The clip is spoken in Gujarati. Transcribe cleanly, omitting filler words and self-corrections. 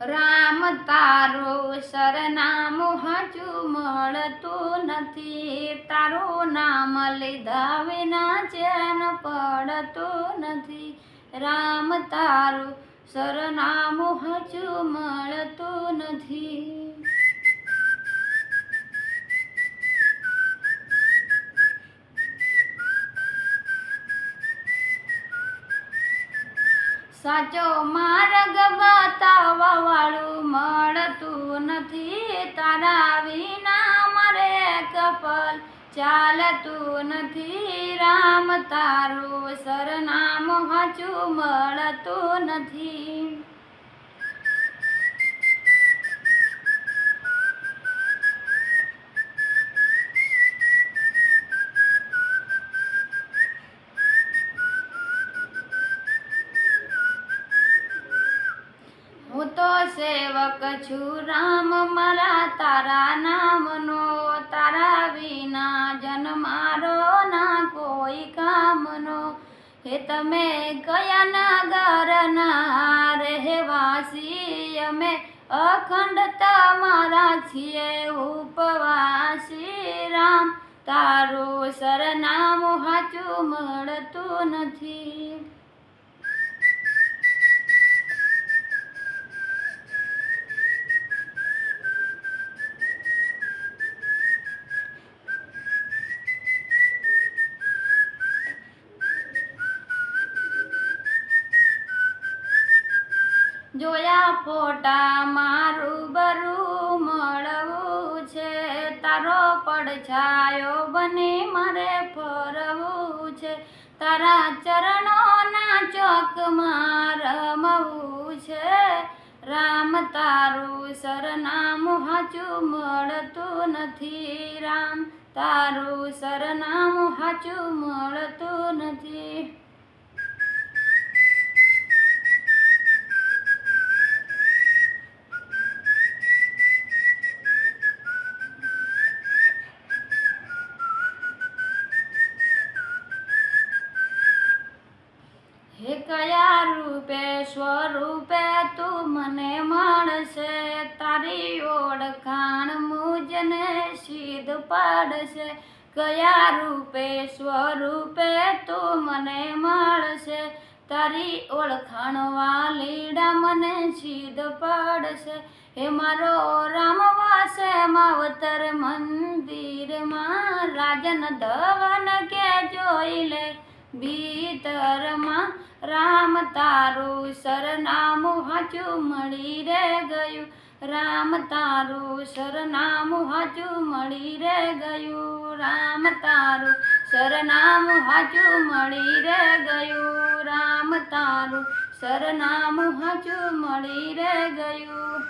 રામ તારું સરનામું હજુ મળતું નથી, તારું નામ લીધા વિના ચેન પડતું નથી. રામ તારું સરનામું હજુ મળતું નથી. સાચો માર્ગ બતાવવા વાળું મળતું નથી, તારા વિના મારે કપલ ચાલતું નથી. રામ તારું સરનામું હાચું મળતું નથી. હું તો સેવક છું રામ મારા તારા નામનો, તારા વિના જન મારો ના કોઈ કામનો. હે તમે કયા નગરના રહેવાસી, અમે અખંડ તમારા છીએ ઉપવાસી. રામ તારું સરનામું હાચું મળતું નથી. જોયા ફોટા મારું બરું મળવું છે, તારો પડછાયો બની મારે ફરવું છે. તારા ચરણોના ચોકમાં રમવું છે. રામ તારું સરનામું હાચું મળતું નથી. રામ તારું સરનામું હાચું મળતું નથી. હે કયા રૂપે સ્વરૂપે તું મને મળશે, તારી ઓળખાણ મુજને સિદ્ધ પાડશે. કયા રૂપે સ્વરૂપે તું મને મળશે, તારી ઓળખાણ વાલીડા મને સિદ્ધ પાડશે. હે મારો રામ વાસે માવતર મંદિરમાં, રાજન ધવન કે જોઈ લે ભીતરમાં. રામ તારું સરનામું હાચું મળી રે ગયું, રામ તારું સરનામું હાચું મળી રે ગયું. રામ તારું સરનામું હાચું મળી રે ગયું, રામ તારું સરનામું હાચું મળી રે ગયું.